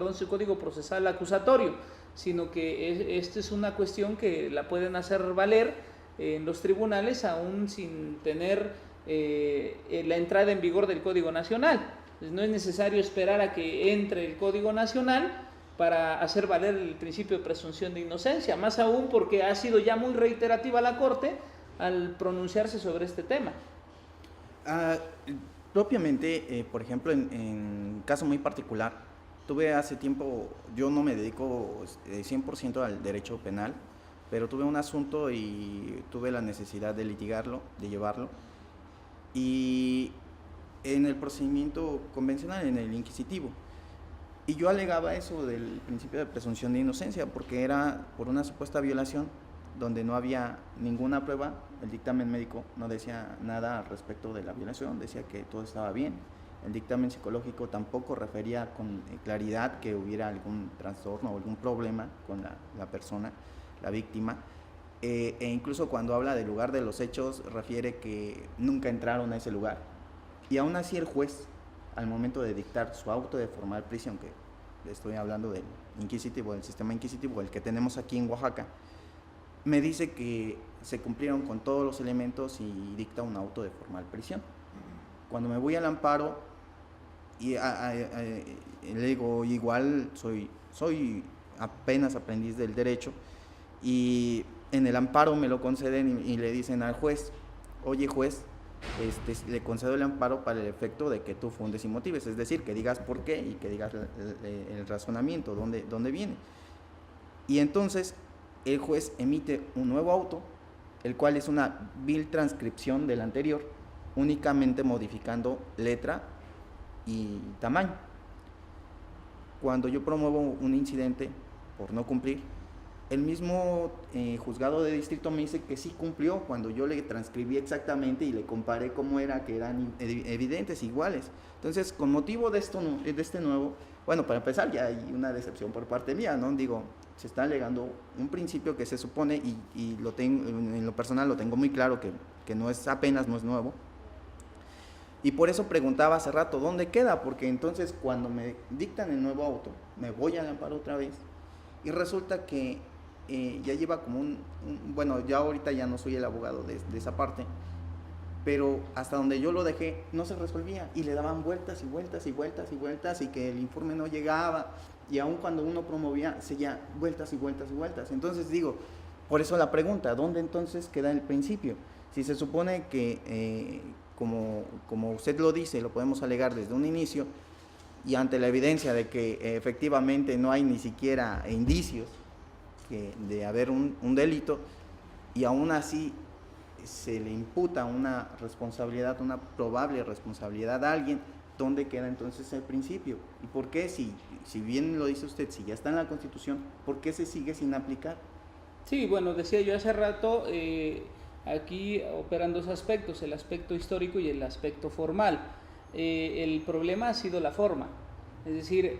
procesal acusatorio, sino que esta es una cuestión que la pueden hacer valer en los tribunales aún sin tener la entrada en vigor del Código Nacional. Entonces, no es necesario esperar a que entre el Código Nacional para hacer valer el principio de presunción de inocencia, más aún porque ha sido ya muy reiterativa la Corte al pronunciarse sobre este tema. Propiamente, por ejemplo, en caso muy particular, tuve hace tiempo, yo no me dedico 100% al derecho penal, pero tuve un asunto y tuve la necesidad de litigarlo, de llevarlo, y en el procedimiento convencional, en el inquisitivo. Y yo alegaba eso del principio de presunción de inocencia, porque era por una supuesta violación donde no había ninguna prueba. El dictamen médico no decía nada al respecto de la violación, decía que todo estaba bien. El dictamen psicológico tampoco refería con claridad que hubiera algún trastorno o algún problema con la persona, la víctima. E incluso cuando habla del lugar de los hechos, refiere que nunca entraron a ese lugar. Y aún así el juez, al momento de dictar su auto de formal prisión, que estoy hablando del inquisitivo, del sistema inquisitivo, el que tenemos aquí en Oaxaca, me dice que se cumplieron con todos los elementos y dicta un auto de formal prisión. Cuando me voy al amparo, y le digo, igual soy apenas aprendiz del derecho, y en el amparo me lo conceden y le dicen al juez, oye juez, le concedo el amparo para el efecto de que tú fundes y motives, es decir, que digas por qué y que digas el razonamiento, dónde viene. Y entonces el juez emite un nuevo auto, el cual es una vil transcripción del anterior, únicamente modificando letra y tamaño. Cuando yo promuevo un incidente por no cumplir, el mismo juzgado de distrito me dice que sí cumplió cuando yo le transcribí exactamente y le comparé cómo era, que eran evidentes, iguales. Entonces, con motivo de este nuevo, bueno, para empezar ya hay una decepción por parte mía, ¿no? Digo, se está alegando un principio que se supone, y lo tengo, en lo personal lo tengo muy claro, que no es apenas, no es nuevo. Y por eso preguntaba hace rato, ¿dónde queda? Porque entonces cuando me dictan el nuevo auto, me voy al amparo otra vez, y resulta que ya lleva como bueno, ya ahorita ya no soy el abogado de esa parte, pero hasta donde yo lo dejé no se resolvía, y le daban vueltas y vueltas y vueltas y vueltas, y que el informe no llegaba, y aun cuando uno promovía, seguía vueltas y vueltas y vueltas. Entonces digo, por eso la pregunta, ¿dónde entonces queda el principio? Si se supone que, como usted lo dice, lo podemos alegar desde un inicio, y ante la evidencia de que efectivamente no hay ni siquiera indicios de haber un delito, y aún así se le imputa una responsabilidad, una probable responsabilidad a alguien, ¿dónde queda entonces el principio? ¿Y por qué, si bien lo dice usted, si ya está en la Constitución, por qué se sigue sin aplicar? Sí, bueno, decía yo hace rato, aquí operan dos aspectos, el aspecto histórico y el aspecto formal. El problema ha sido la forma, es decir,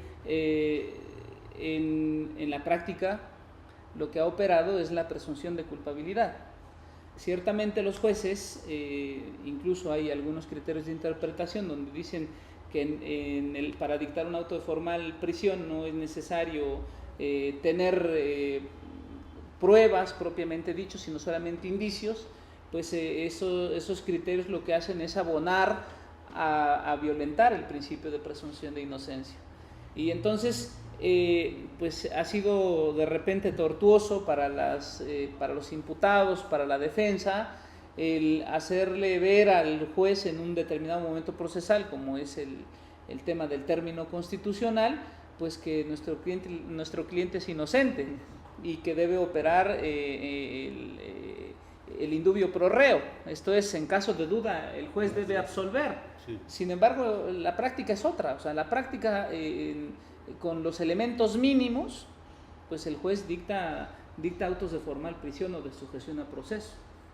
en la práctica lo que ha operado es la presunción de culpabilidad. Ciertamente los jueces, incluso hay algunos criterios de interpretación donde dicen que para dictar un auto de formal prisión no es necesario tener pruebas propiamente dicho, sino solamente indicios. Pues esos criterios lo que hacen es abonar a violentar el principio de presunción de inocencia. Y entonces pues ha sido de repente tortuoso para los imputados, para la defensa, el hacerle ver al juez en un determinado momento procesal, como es el tema del término constitucional, pues que nuestro cliente es inocente y que debe operar el indubio pro reo. Esto es, en caso de duda, el juez debe absolver. Sí. Sin embargo, la práctica es otra. O sea, la práctica, con los elementos mínimos, pues el juez dicta autos de formal prisión o de sujeción a proceso.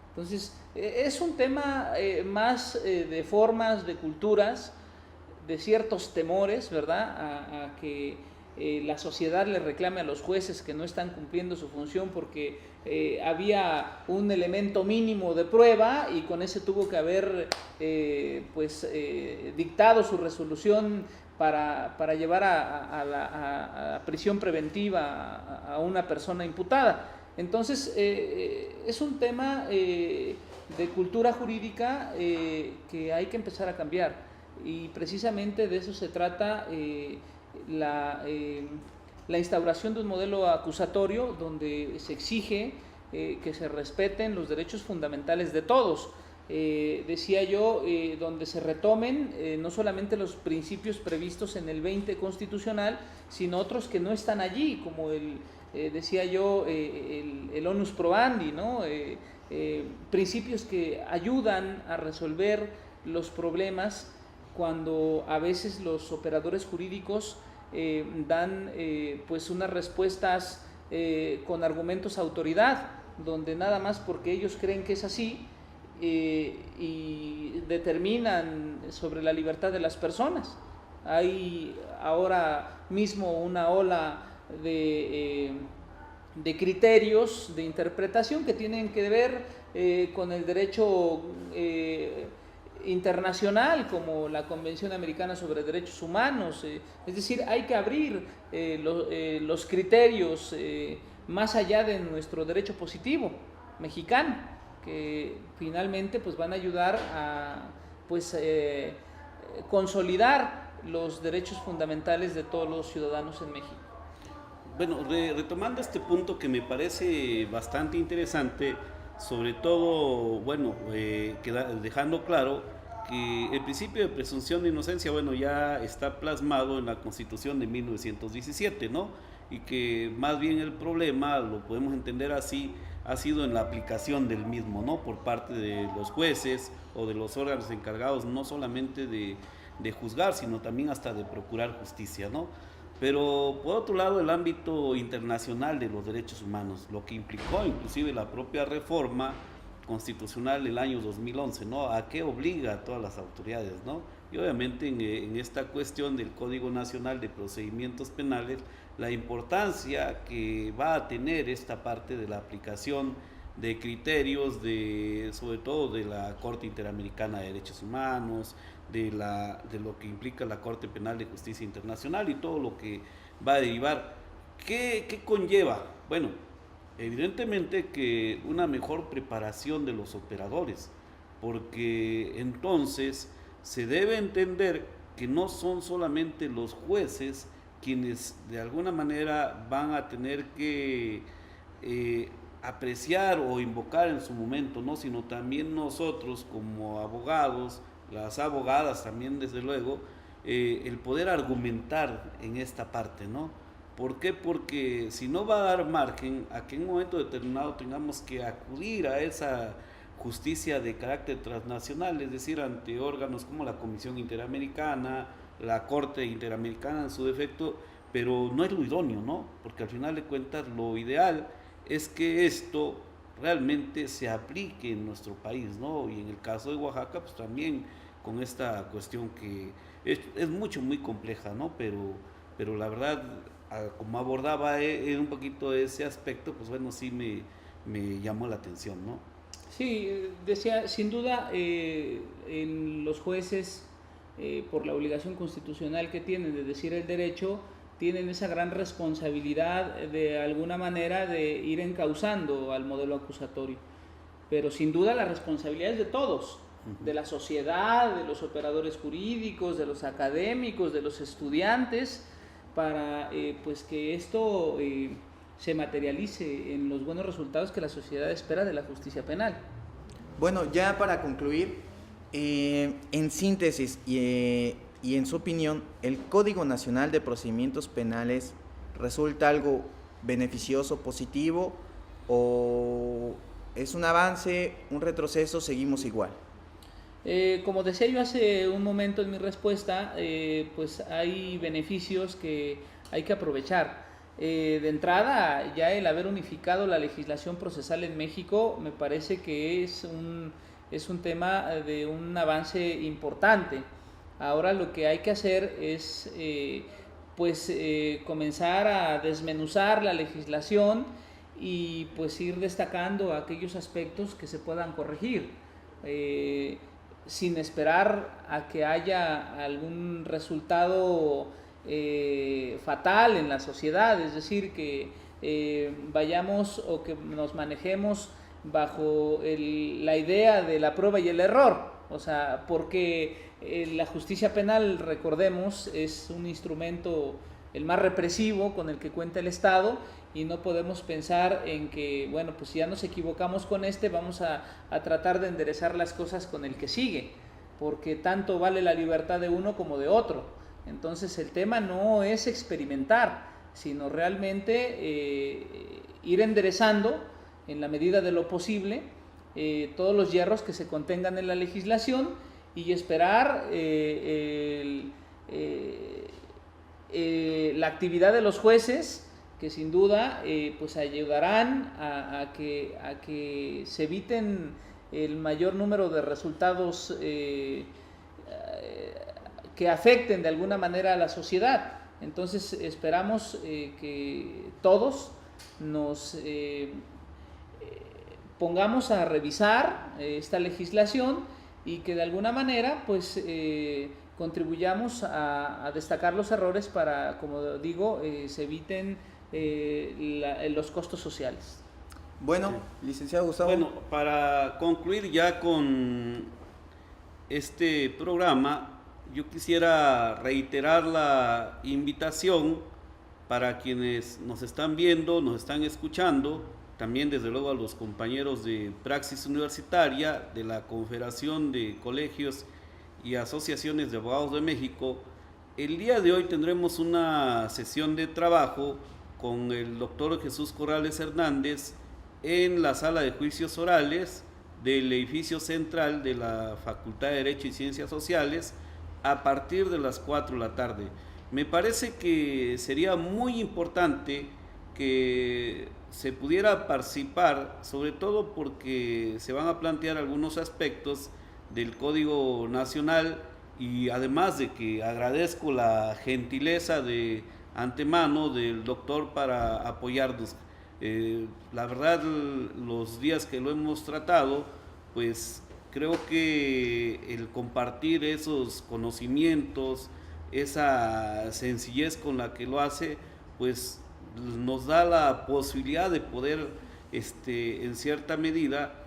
Entonces, es un tema más de formas, de culturas, de ciertos temores, ¿verdad? A que la sociedad le reclame a los jueces que no están cumpliendo su función porque había un elemento mínimo de prueba y con ese tuvo que haber dictado su resolución para llevar a prisión preventiva a una persona imputada. Entonces, es un tema de cultura jurídica que hay que empezar a cambiar, y precisamente de eso se trata la instauración de un modelo acusatorio donde se exige que se respeten los derechos fundamentales de todos. Decía yo, donde se retomen no solamente los principios previstos en el 20 constitucional, sino otros que no están allí, como decía yo, el onus probandi, ¿no? Principios que ayudan a resolver los problemas cuando a veces los operadores jurídicos dan pues unas respuestas con argumentos a autoridad, donde nada más porque ellos creen que es así y determinan sobre la libertad de las personas. Hay ahora mismo una ola de criterios de interpretación que tienen que ver con el derecho internacional, como la Convención Americana sobre Derechos Humanos. Es decir, hay que abrir los criterios más allá de nuestro derecho positivo mexicano, que finalmente pues van a ayudar a consolidar los derechos fundamentales de todos los ciudadanos en México. Bueno, retomando este punto que me parece bastante interesante, sobre todo, bueno, dejando claro que el principio de presunción de inocencia, bueno, ya está plasmado en la Constitución de 1917, ¿no? Y que más bien el problema, lo podemos entender así, ha sido en la aplicación del mismo, ¿no? Por parte de los jueces o de los órganos encargados, no solamente de juzgar, sino también hasta de procurar justicia, ¿no? Pero por otro lado, el ámbito internacional de los derechos humanos, lo que implicó inclusive la propia reforma constitucional del año 2011, ¿no? ¿A qué obliga a todas las autoridades, ¿no? Y obviamente en esta cuestión del Código Nacional de Procedimientos Penales, la importancia que va a tener esta parte de la aplicación de criterios, sobre todo de la Corte Interamericana de Derechos Humanos, de lo que implica la Corte Penal de Justicia Internacional y todo lo que va a derivar. ¿Qué conlleva? Bueno, evidentemente que una mejor preparación de los operadores, porque entonces se debe entender que no son solamente los jueces quienes de alguna manera van a tener que apreciar o invocar en su momento, ¿no? Sino también nosotros como abogados, las abogadas también desde luego, el poder argumentar en esta parte, ¿no? ¿Por qué? Porque si no va a dar margen a que en un momento determinado tengamos que acudir a esa justicia de carácter transnacional, es decir, ante órganos como la Comisión Interamericana, la Corte Interamericana en su defecto, pero no es lo idóneo, ¿no? Porque al final de cuentas lo ideal es que esto realmente se aplique en nuestro país, ¿no? Y en el caso de Oaxaca, pues también con esta cuestión que es muy compleja, ¿no? Pero la verdad, como abordaba un poquito ese aspecto, pues bueno, sí me llamó la atención, ¿no? Sí, decía, sin duda, en los jueces, por la obligación constitucional que tienen de decir el derecho, tienen esa gran responsabilidad de alguna manera de ir encauzando al modelo acusatorio. Pero sin duda la responsabilidad es de todos, de la sociedad, de los operadores jurídicos, de los académicos, de los estudiantes, para pues que esto se materialice en los buenos resultados que la sociedad espera de la justicia penal. Bueno, ya para concluir, en síntesis y en su opinión, ¿el Código Nacional de Procedimientos Penales resulta algo beneficioso, positivo, o es un avance, un retroceso, seguimos igual? Como decía yo hace un momento en mi respuesta, pues hay beneficios que hay que aprovechar. De entrada, ya el haber unificado la legislación procesal en México me parece que es un tema de un avance importante. Ahora lo que hay que hacer es comenzar a desmenuzar la legislación y pues ir destacando aquellos aspectos que se puedan corregir, sin esperar a que haya algún resultado fatal en la sociedad, es decir, que vayamos o que nos manejemos bajo la idea de la prueba y el error, o sea, porque la justicia penal, recordemos, es un instrumento el más represivo con el que cuenta el Estado, y no podemos pensar en que, bueno, pues si ya nos equivocamos con vamos a tratar de enderezar las cosas con el que sigue, porque tanto vale la libertad de uno como de otro. Entonces el tema no es experimentar, sino realmente ir enderezando en la medida de lo posible todos los hierros que se contengan en la legislación y esperar la actividad de los jueces, que sin duda pues ayudarán a que se eviten el mayor número de resultados que afecten de alguna manera a la sociedad. Entonces esperamos que todos nos pongamos a revisar esta legislación y que de alguna manera pues contribuyamos a destacar los errores para, como digo, se eviten los costos sociales. Bueno, licenciado Gustavo. Bueno, para concluir ya con este programa, yo quisiera reiterar la invitación para quienes nos están viendo, nos están escuchando, también desde luego a los compañeros de Praxis Universitaria, de la Confederación de Colegios y Asociaciones de Abogados de México. El día de hoy tendremos una sesión de trabajo con el doctor Jesús Corrales Hernández en la sala de juicios orales del edificio central de la Facultad de Derecho y Ciencias Sociales a partir de las 4 de la tarde. Me parece que sería muy importante que se pudiera participar, sobre todo porque se van a plantear algunos aspectos del Código Nacional, y además de que agradezco la gentileza de antemano del doctor para apoyarnos. La verdad, los días que lo hemos tratado, pues creo que el compartir esos conocimientos, esa sencillez con la que lo hace, pues nos da la posibilidad de poder, en cierta medida,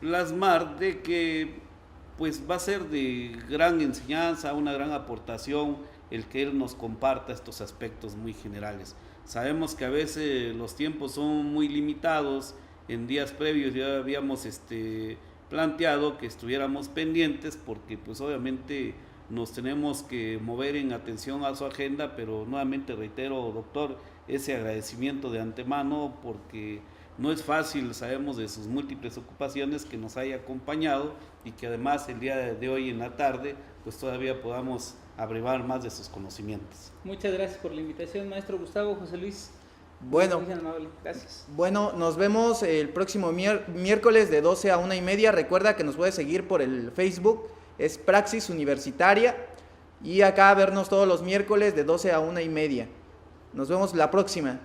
plasmar de que pues va a ser de gran enseñanza, una gran aportación el que él nos comparta estos aspectos muy generales. Sabemos que a veces los tiempos son muy limitados. En días previos ya habíamos planteado que estuviéramos pendientes, porque pues obviamente nos tenemos que mover en atención a su agenda, pero nuevamente reitero, doctor, ese agradecimiento de antemano, porque no es fácil, sabemos de sus múltiples ocupaciones, que nos haya acompañado y que además el día de hoy en la tarde pues todavía podamos abrevar más de sus conocimientos. Muchas gracias por la invitación, maestro Gustavo. José Luis. Bueno, muy amable. Gracias. Bueno, nos vemos el próximo miércoles de 12 a 1:30. Recuerda que nos puedes seguir por el Facebook, es Praxis Universitaria, y acá vernos todos los miércoles de 12 a 1:30. Nos vemos la próxima.